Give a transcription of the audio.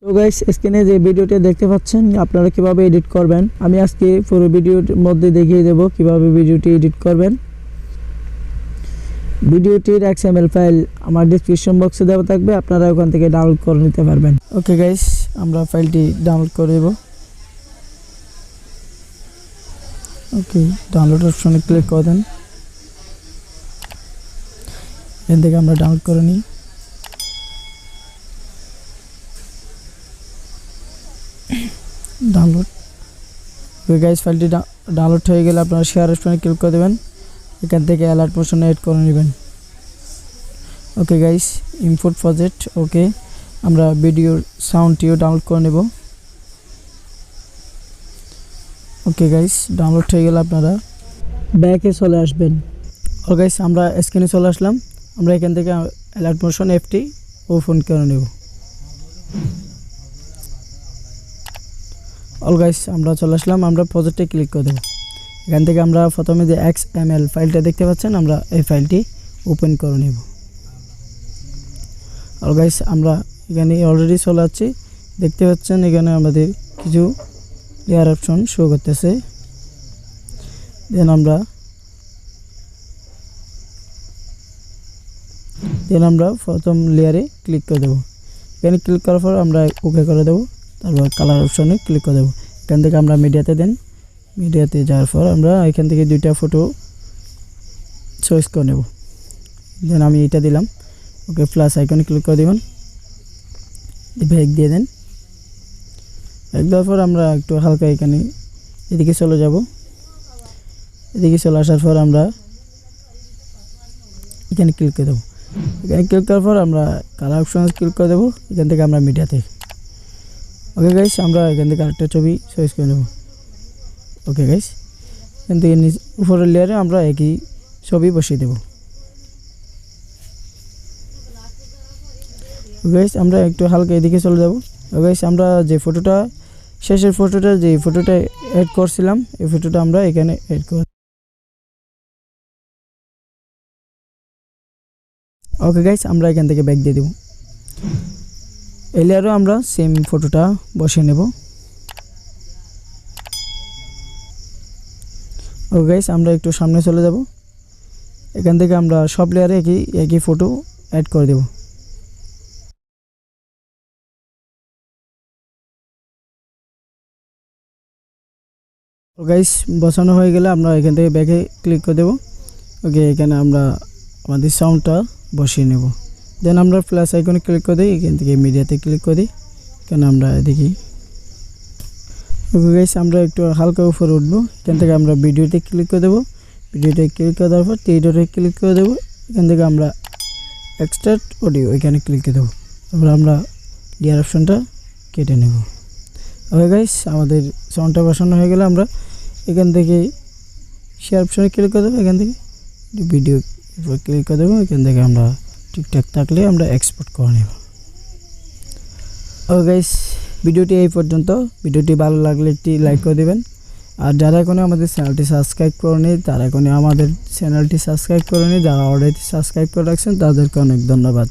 তো গাইস স্ক্রিনে যে ভিডিওটি দেখতে পাচ্ছেন আপনারা কিভাবে এডিট করবেন আমি আজকে পুরো ভিডিওর মধ্যে দেখিয়ে দেব কিভাবে ভিডিওটি এডিট করবেন। ভিডিওটির XML ফাইল আমার ডেসক্রিপশন বক্সে দেওয়া থাকবে, আপনারা ওখান থেকে ডাউনলোড করে নিতে পারবেন। ওকে গাইস, আমরা ফাইলটি ডাউনলোড করে দেব। ওকে, ডাউনলোড অপশনে ক্লিক করে দেন। এখান থেকে আমরা ডাউনলোড করে নিই। ডাউনলোড গাইস, ফাইলটি ডাউনলোড হয়ে গেলে আপনারা শেয়ার অপশনে ক্লিক করে দেবেন। এখান থেকে অ্যালার্ট মোশনে এড করে নেবেন। Okay guys, import project. Okay, আমরা ভিডিওর সাউন্ডটিও ডাউনলোড করে নেব। ওকে গাইস, ডাউনলোড হয়ে গেলে আপনারা ব্যাকে চলে আসবেন। ও গাইস, আমরা স্ক্রিনে চলে আসলাম। আমরা এখান থেকে অ্যালার্ট মোশন অ্যাপটি ওপেন করে নেব। অল গাইস, আমরা চলে আসলাম। আমরা প্রজেক্টে ক্লিক করে দেব। এখান থেকে আমরা প্রথমে যে XML ফাইলটা দেখতে পাচ্ছেন, আমরা এই ফাইলটি ওপেন করে নেব। অল গাইস, আমরা এখানে অলরেডি চলে যাচ্ছি। দেখতে পাচ্ছেন এখানে আমাদের কিছু লেয়ার অপশন শো করতেছে। দেন আমরা প্রথম লেয়ারে ক্লিক করে দেব। এখানে ক্লিক করার পর আমরা ওকে করে দেব। তারপর কালার অপশনে ক্লিক করে দেব। এখান থেকে আমরা মিডিয়াতে দেন। মিডিয়াতে যাওয়ার পর আমরা এখান থেকে দুইটা ফটো চয়েস করে নেব। দেন আমি এটা দিলাম। ওকে, প্লাস আইকনে ক্লিক করে দেবেন। ব্যাক দিয়ে দেন। ব্যাক দেওয়ার পর আমরা একটু হালকা এখানে এদিকে চলে যাব। এদিকে চলে আসার পর আমরা এখানে ক্লিক করে দেবো। এখানে ক্লিক করার পর আমরা কালার অপশনে ক্লিক করে দেবো। এখান থেকে আমরা মিডিয়াতে। ওকে গাইস, আমরা এখান থেকে আরেকটা ছবি চয়েস করে নেব। ওকে গাইস, এখান থেকে উপরের লেয়ারে আমরা একই ছবি বসিয়ে দেব। গাইস, আমরা একটু হালকা এদিকে চলে যাব। গাইস, আমরা যে ফটোটা শেষের ফটোটা যে ফটোটা অ্যাড করছিলাম, এই ফটোটা আমরা এখানে অ্যাড করব। ওকে গাইস, আমরা এখান থেকে ব্যাক দিয়ে দেব। এই লেয়ারও আমরা সেম ফটোটা বসিয়ে নেব। ওকে গাইস, আমরা একটু সামনে চলে যাব। এখান থেকে আমরা সব লেয়ারে একই ফটো অ্যাড করে দেব। ওকে গাইস, বসানো হয়ে গেলে আমরা এখান থেকে ব্যাকে ক্লিক করে দেব। ওকে, এখানে আমরা আমাদের সাউন্ডটা বসিয়ে নেব। দেন আমরা প্লাস আইকনে ক্লিক করে দিই। এখান থেকে মিডিয়াতে ক্লিক করে দিই। এখানে আমরা দেখি। ওকে গাইস, আমরা একটু হালকা উপরে উঠবো। এখান থেকে আমরা ভিডিওতে ক্লিক করে দেবো। ভিডিওতে ক্লিক করে দেওয়ার পর থিয়েটারে ক্লিক করে দেবো। এখান থেকে আমরা এক্সট্রাক্ট অডিও এখানে ক্লিক করে দেবো। তারপর আমরা লেয়ার অপশনটা কেটে নেব। ওকে গাইস, আমাদের সাউন্ডটা বসানো হয়ে গেলে আমরা এখান থেকে শেয়ার অপশনে ক্লিক করে দেবো। এখান থেকে ভিডিও ক্লিক করে দেবো। এখান থেকে আমরা ঠিকঠাক থাকলে আমরা এক্সপোর্ট করে নেব। ওকে গাইস, ভিডিওটি এই পর্যন্ত। ভিডিওটি ভালো লাগলে একটি লাইক করে দেবেন। আর যারা এখনো আমাদের চ্যানেলটি সাবস্ক্রাইব করেনি তারা এখনো আমাদের চ্যানেলটি সাবস্ক্রাইব করেনি। যারা অলরেডি সাবস্ক্রাইব করে রাখছেন তাদেরকে অনেক ধন্যবাদ।